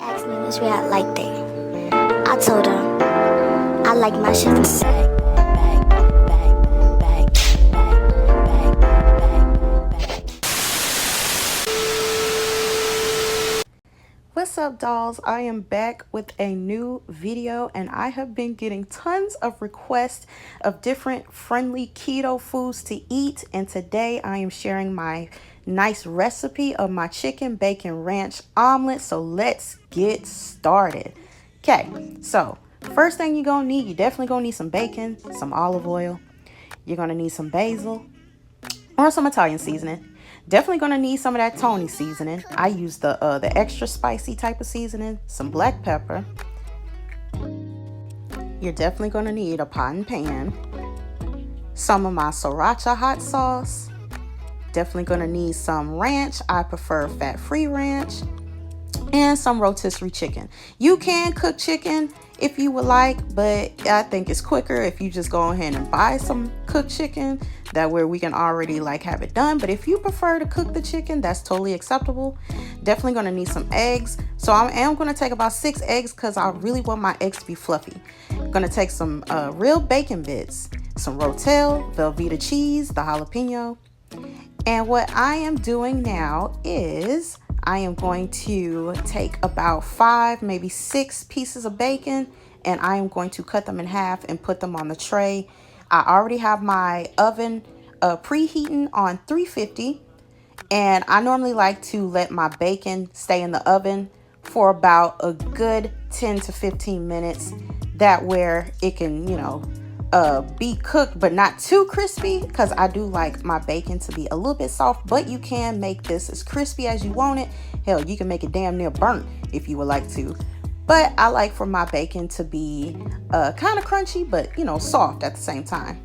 asked me which way I liked it. I told him I like my shit from the back. What's up, dolls? I am back with a new video, and I have been getting tons of requests of different friendly keto foods to eat, and today I am sharing my nice recipe of my chicken bacon ranch omelet. So let's get started. Okay, so first thing you're gonna need, you're definitely gonna need some bacon, some olive oil. You're gonna need some basil or some Italian seasoning. Definitely gonna need some of that Tony seasoning. I use the extra spicy type of seasoning, some black pepper. You're definitely gonna need a pot and pan, some of my Sriracha hot sauce. Definitely gonna need some ranch. I prefer fat-free ranch, and some rotisserie chicken. You can cook chicken if you would like, but I think it's quicker if you just go ahead and buy some cooked chicken. That way we can already have it done. But if you prefer to cook the chicken, that's totally acceptable. Definitely gonna need some eggs. So I am gonna take about 6 eggs because I really want my eggs to be fluffy. I'm gonna take some real bacon bits, some rotel, Velveeta cheese, the jalapeno. And what I am doing now is I am going to take about 5, maybe 6 pieces of bacon, and I am going to cut them in half and put them on the tray. I already have my oven preheating on 350, and I normally like to let my bacon stay in the oven for about a good 10 to 15 minutes. That way it can, be cooked but not too crispy, because I do like my bacon to be a little bit soft. But you can make this as crispy as you want it. Hell, you can make it damn near burnt if you would like to. But I like for my bacon to be kind of crunchy, but soft at the same time.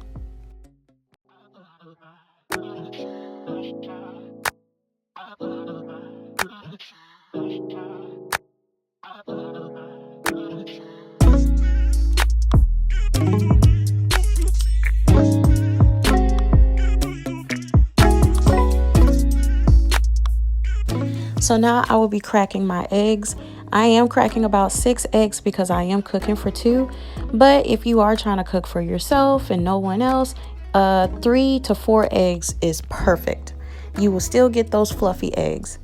So now I will be cracking my eggs. I am cracking about 6 eggs because I am cooking for 2. But if you are trying to cook for yourself and no one else, 3 to 4 eggs is perfect. You will still get those fluffy eggs.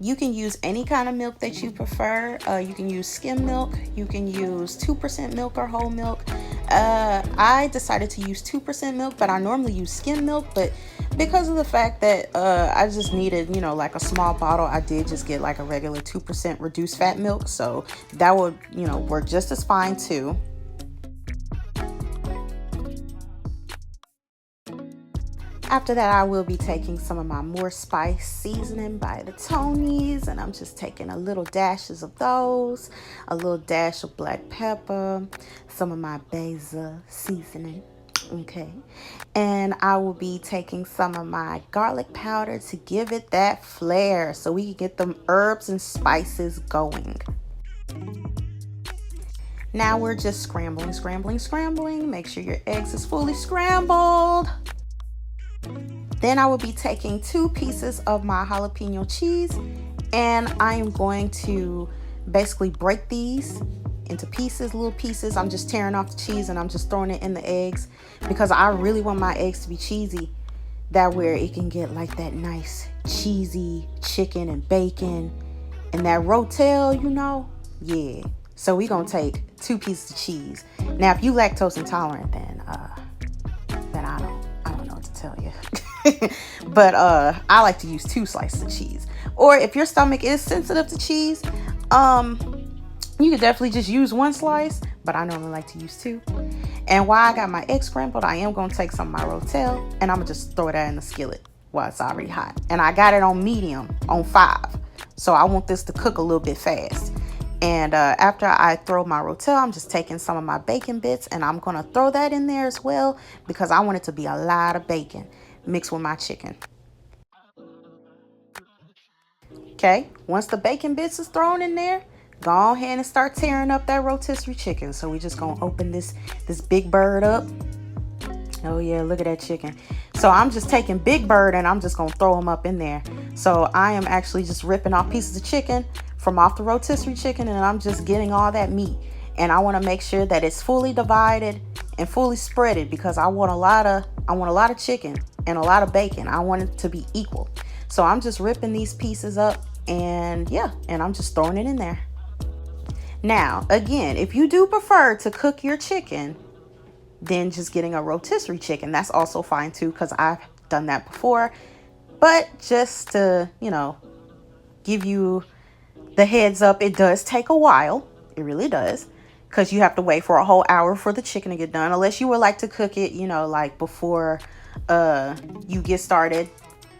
You can use any kind of milk that you prefer. You can use skim milk. You can use 2% milk or whole milk. I decided to use 2% milk, but I normally use skim milk. But because of the fact that I just needed, a small bottle, I did just get a regular 2% reduced fat milk. So that would, work just as fine too. After that, I will be taking some of my more spice seasoning by the Tonys, and I'm just taking a little dashes of those, a little dash of black pepper, some of my basil seasoning, okay? And I will be taking some of my garlic powder to give it that flair so we can get them herbs and spices going. Now we're just scrambling. Make sure your eggs is fully scrambled. Then I will be taking 2 pieces of my jalapeno cheese, and I am going to basically break these into pieces, little pieces. I'm just tearing off the cheese and I'm just throwing it in the eggs because I really want my eggs to be cheesy. That way it can get that nice cheesy chicken and bacon and that rotel, yeah. So we're gonna take 2 pieces of cheese. Now, if you lactose intolerant, then I don't know what to tell you. But I like to use 2 slices of cheese. Or if your stomach is sensitive to cheese, you could definitely just use 1 slice, but I normally like to use 2. And while I got my eggs scrambled, I am going to take some of my rotel, and I'm going to just throw that in the skillet while it's already hot. And I got it on medium, on 5. So I want this to cook a little bit fast. And after I throw my rotel, I'm just taking some of my bacon bits, and I'm going to throw that in there as well because I want it to be a lot of bacon mixed with my chicken. Okay, once the bacon bits is thrown in there, go ahead and start tearing up that rotisserie chicken. So we just gonna open this big bird up. Oh yeah, look at that chicken. So I'm just taking Big Bird and I'm just gonna throw them up in there. So I am actually just ripping off pieces of chicken from off the rotisserie chicken, and I'm just getting all that meat. And I want to make sure that it's fully divided and fully spreaded, because I want a lot of chicken and a lot of bacon. I want it to be equal. So I'm just ripping these pieces up, and yeah, and I'm just throwing it in there. Now, again, if you do prefer to cook your chicken, then just getting a rotisserie chicken, that's also fine too, because I've done that before. But just to, you know, give you the heads up, it does take a while. It really does, because you have to wait for a whole hour for the chicken to get done, unless you would like to cook it, you know, like before you get started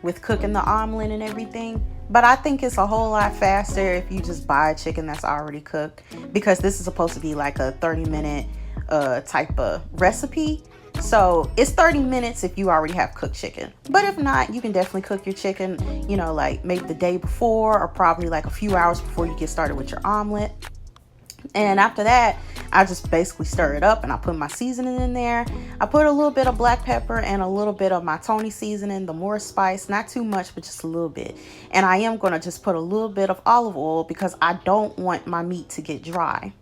with cooking the omelet and everything. But I think it's a whole lot faster if you just buy a chicken that's already cooked, because this is supposed to be like a 30-minute type of recipe. So it's 30 minutes if you already have cooked chicken. But if not, you can definitely cook your chicken, you know, like maybe the day before, or probably like a few hours before you get started with your omelet. And after that, I just basically stir it up and I put my seasoning in there. I put a little bit of black pepper and a little bit of my Tony seasoning, the more spice, not too much, but just a little bit. And I am going to just put a little bit of olive oil, because I don't want my meat to get dry.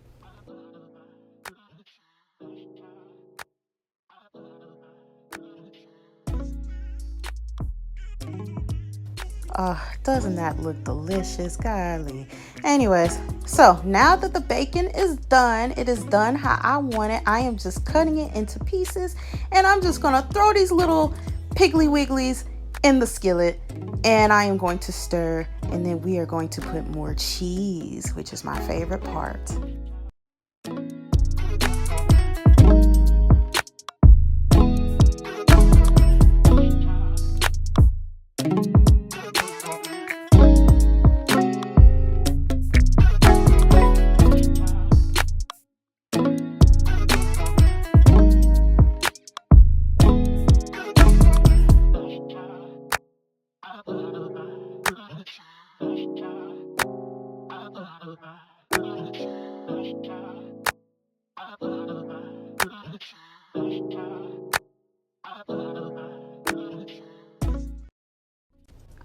Doesn't that look delicious? Golly. Anyways, so now that the bacon is done, it is done how I want it. I am just cutting it into pieces, and I'm just gonna throw these little piggly wigglies in the skillet, and I am going to stir, and then we are going to put more cheese, which is my favorite part.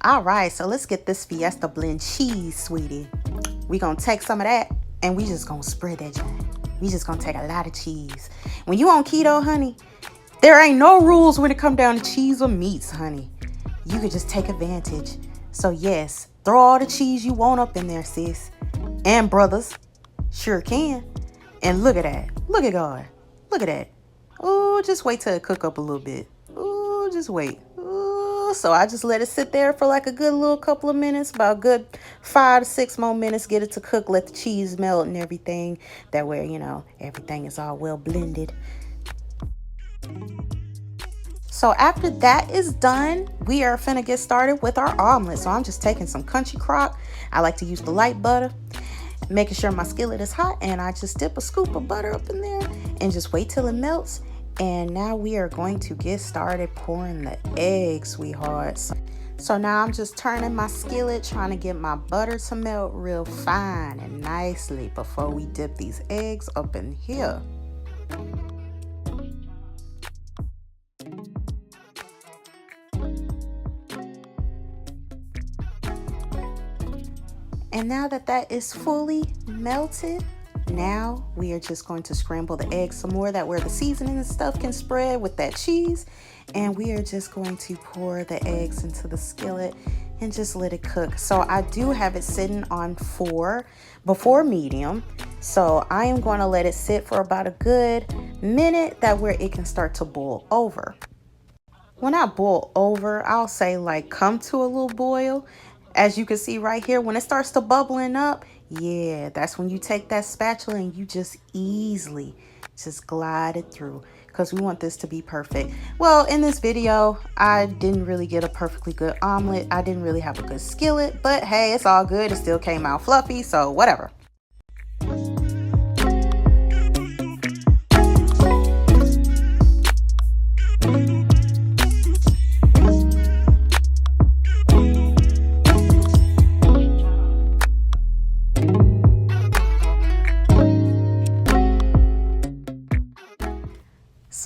All right, so let's get this Fiesta blend cheese, sweetie. We gonna take some of that and we just gonna spread that joint. We just gonna take a lot of cheese. When you on keto, honey, there ain't no rules when it come down to cheese or meats, honey. You could just take advantage. So yes, throw all the cheese you want up in there, sis. And brothers, sure can. And look at that. Look at God. Look at that. Oh, just wait till it cook up a little bit. Oh, just wait. So I just let it sit there for like a good little couple of minutes, about a good 5 to 6 more minutes, get it to cook, let the cheese melt and everything. That way, you know, everything is all well blended. So after that is done, we are finna get started with our omelet. So I'm just taking some country crock. I like to use the light butter, making sure my skillet is hot, and I just dip a scoop of butter up in there and just wait till it melts. And now we are going to get started pouring the eggs, sweethearts. So now I'm just turning my skillet, trying to get my butter to melt real fine and nicely before we dip these eggs up in here. And now that that is fully melted, now we are just going to scramble the eggs some more, that where the seasoning and stuff can spread with that cheese. And we are just going to pour the eggs into the skillet and just let it cook. So I do have it sitting on 4 before medium. So I am going to let it sit for about a good minute, that where it can start to boil over. When I boil over, I'll say like come to a little boil. As you can see right here, when it starts to bubbling up, yeah, that's when you take that spatula and you just easily just glide it through, because we want this to be perfect. Well, in this video, I didn't really get a perfectly good omelet. I didn't really have a good skillet, but hey, it's all good. It still came out fluffy, so whatever.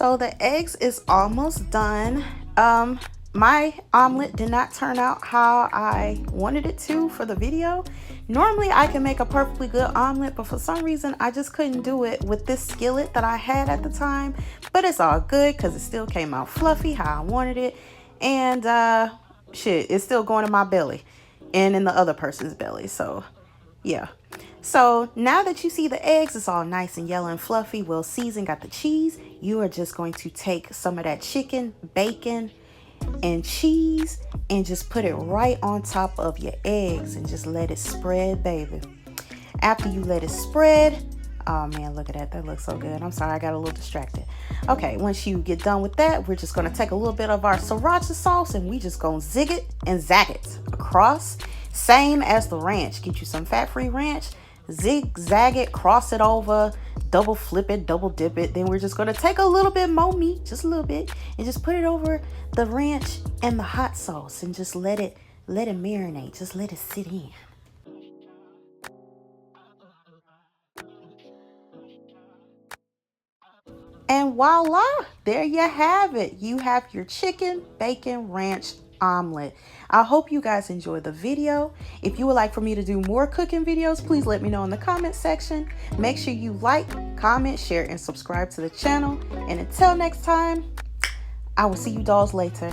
So the eggs is almost done. My omelet did not turn out how I wanted it to for the video. Normally I can make a perfectly good omelet, but for some reason I just couldn't do it with this skillet that I had at the time. But it's all good because it still came out fluffy how I wanted it. And shit, it's still going in my belly and in the other person's belly. So yeah. So now that you see the eggs, it's all nice and yellow and fluffy, well seasoned, got the cheese. You are just going to take some of that chicken, bacon, and cheese and just put it right on top of your eggs and just let it spread, baby. After you let it spread, oh man, look at that. That looks so good. I'm sorry, I got a little distracted. Okay, once you get done with that, we're just going to take a little bit of our sriracha sauce and we just going to zig it and zag it across. Same as the ranch. Get you some fat-free ranch, zigzag it, cross it over, double flip it, double dip it. Then we're just going to take a little bit more meat, just a little bit, and just put it over the ranch and the hot sauce and just let it marinate. Just let it sit in. And voila, there you have it. You have your chicken bacon ranch omelet. I hope you guys enjoyed the video. If you would like for me to do more cooking videos, please let me know in the comment section. Make sure you like, comment, share, and subscribe to the channel. And until next time, I will see you dolls later.